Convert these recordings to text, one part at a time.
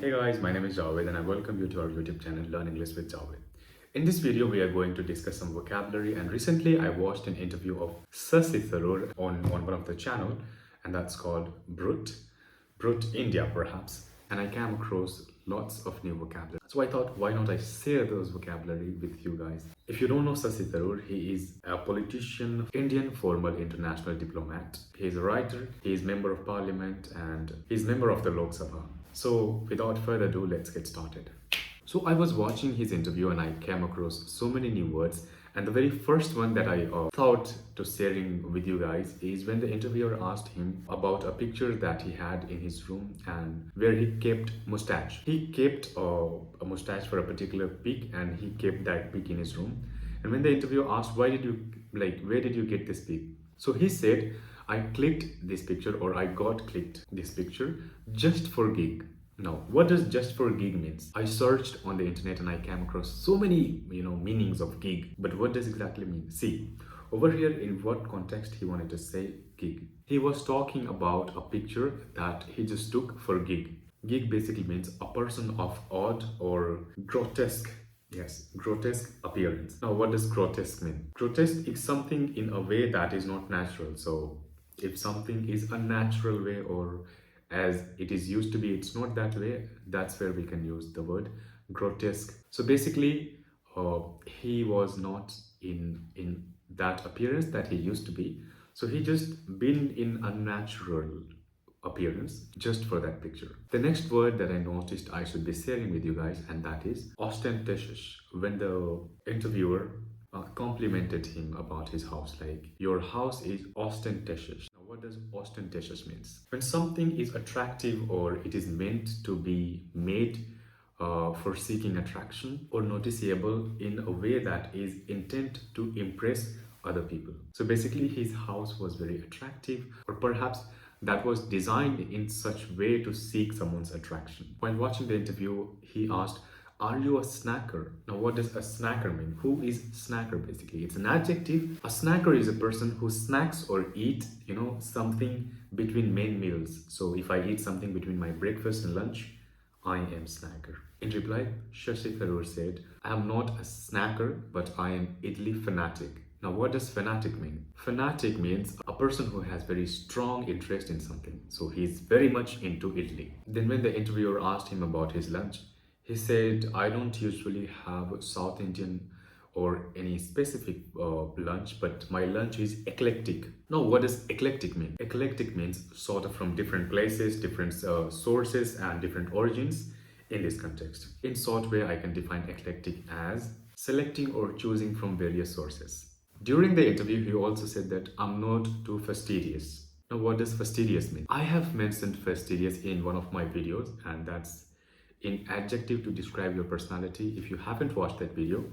Hey guys, my name is Javed and I welcome you to our YouTube channel Learn English with Javed. In this video, we are going to discuss some vocabulary, and recently I watched an interview of Sir Shashi Tharoor on one of the channel, and that's called Brute India perhaps, and I came across lots of new vocabulary. So I thought, why not I share those vocabulary with you guys. If you don't know Shashi Tharoor, he is a politician, Indian former international diplomat. He is a writer, he is member of parliament, and he is member of the Lok Sabha. So without further ado, let's get started. So I was watching his interview and I came across so many new words, and the very first one that I thought to sharing with you guys is when the interviewer asked him about a picture that he had in his room and where he kept mustache. He kept a mustache for a particular pic and he kept that pic in his room. And when the interviewer asked, where did you get this pic? So he said, I clicked this picture, or I got clicked this picture just for gig. Now, what does just for gig means? I searched on the internet and I came across so many, meanings of gig. But what does exactly mean? See, over here, in what context he wanted to say gig? He was talking about a picture that he just took for gig. Gig basically means a person of odd or grotesque. Yes, grotesque appearance. Now, what does grotesque mean? Grotesque is something in a way that is not natural. So, if something is a natural way, or as it is used to be, it's not that way, that's where we can use the word grotesque. So basically, he was not in that appearance that he used to be. So he just been in a natural appearance just for that picture. The next word that I noticed I should be sharing with you guys, and that is ostentatious. When the interviewer complimented him about his house, like, your house is ostentatious. Now, what does ostentatious means? When something is attractive or it is meant to be made for seeking attraction or noticeable in a way that is intent to impress other people. So basically, his house was very attractive, or perhaps that was designed in such way to seek someone's attraction. While watching the interview, he asked, are you a snacker? Now, what does a snacker mean? Who is snacker basically? It's an adjective. A snacker is a person who snacks or eat, something between main meals. So if I eat something between my breakfast and lunch, I am snacker. In reply, Shashi Tharoor said, I am not a snacker, but I am idli fanatic. Now, what does fanatic mean? Fanatic means a person who has very strong interest in something. So he's very much into idli. Then when the interviewer asked him about his lunch, he said, I don't usually have South Indian or any specific lunch, but my lunch is eclectic. Now, what does eclectic mean? Eclectic means sort of from different places, different sources, and different origins in this context. In short way, I can define eclectic as selecting or choosing from various sources. During the interview, he also said that I'm not too fastidious. Now, what does fastidious mean? I have mentioned fastidious in one of my videos, and that's in adjective to describe your personality. If you haven't watched that video,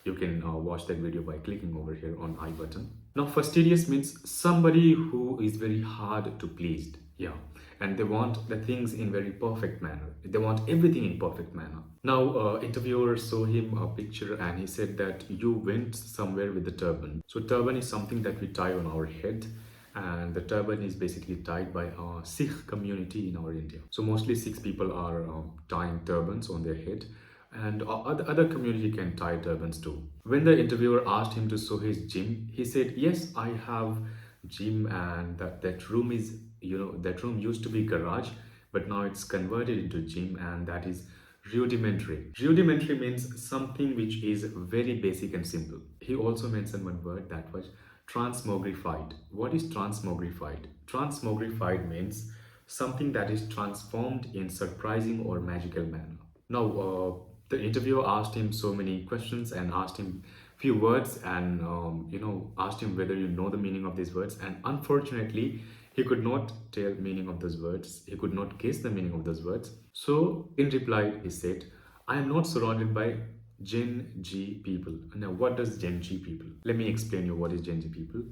you can watch that video by clicking over here on I button. Now, fastidious means somebody who is very hard to please. Yeah, and they want the things in very perfect manner. They want everything in perfect manner. Now, interviewer saw him a picture and he said that you went somewhere with the turban. So turban is something that we tie on our head, and the turban is basically tied by a Sikh community in our India. So mostly Sikh people are tying turbans on their head, and other community can tie turbans too. When the interviewer asked him to show his gym, he said, yes, I have gym, and that room is, that room used to be garage, but now it's converted into gym, and that is rudimentary. Rudimentary means something which is very basic and simple. He also mentioned one word, that was transmogrified. What is transmogrified? Transmogrified means something that is transformed in surprising or magical manner. Now, the interviewer asked him so many questions and asked him few words, and asked him whether you know the meaning of these words, and unfortunately he could not tell meaning of those words. He could not guess the meaning of those words. So in reply, he said, I am not surrounded by Gen G people. Now, what does Gen G people? Let me explain you what is Gen G people.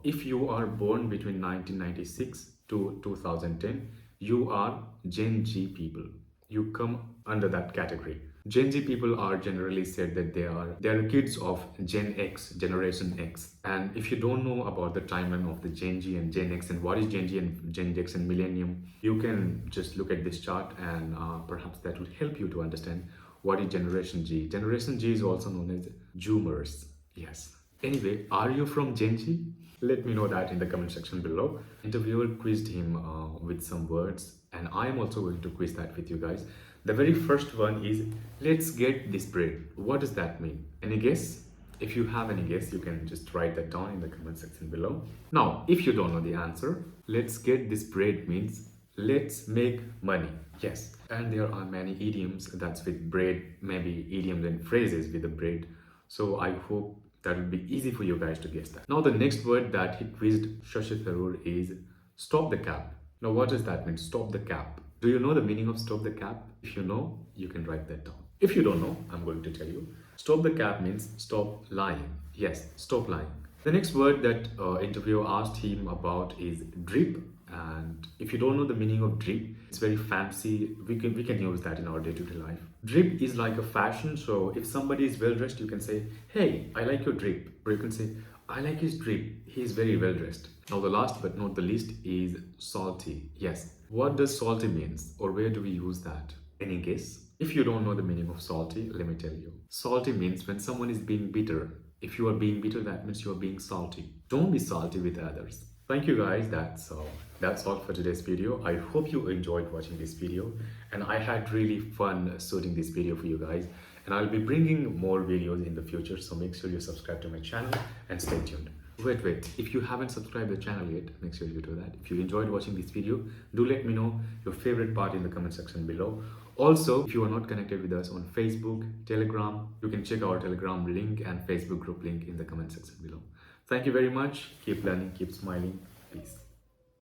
If you are born between 1996 to 2010, you are Gen G people. You come under that category. Gen Z people are generally said that they are kids of Gen X, Generation X. And if you don't know about the timeline of the Gen Z and Gen X and what is Gen Z and Gen X and Millennium, you can just look at this chart and perhaps that would help you to understand what is Generation G. Generation G is also known as Zoomers. Yes. Anyway, are you from Gen Z? Let me know that in the comment section below. Interviewer quizzed him with some words, and I am also going to quiz that with you guys. The very first one is, let's get this bread. What does that mean? Any guess? If you have any guess, you can just write that down in the comment section below. Now, if you don't know the answer, let's get this bread means let's make money. Yes, and there are many idioms that's with bread, maybe idioms and phrases with the bread. So I hope that will be easy for you guys to guess that. Now the next word that he quizzed Shashi Tharoor is stop the cap. Now what does that mean? Stop the cap. Do you know the meaning of stop the cap? If you know, you can write that down. If you don't know, I'm going to tell you. Stop the cap means stop lying. Yes, stop lying. The next word that interviewer asked him about is drip. And if you don't know the meaning of drip, it's very fancy. We can use that in our day-to-day life. Drip is like a fashion. So if somebody is well dressed, you can say, "Hey, I like your drip." Or you can say, "I like his drip. He is very well dressed." Now the last but not the least is salty. Yes. What does salty means, or where do we use that? Any guess? If you don't know the meaning of salty, let me tell you. Salty means when someone is being bitter. If you are being bitter, that means you are being salty. Don't be salty with others. Thank you guys, that's all for today's video. I hope you enjoyed watching this video, and I had really fun shooting this video for you guys, and I'll be bringing more videos in the future, so make sure you subscribe to my channel and stay tuned. Wait, if you haven't subscribed the channel yet, make sure you do that. If you enjoyed watching this video, do let me know your favorite part in the comment section below. Also, if you are not connected with us on Facebook, Telegram, you can check our Telegram link and Facebook group link in the comment section below. Thank you very much. Keep learning, keep smiling. Peace.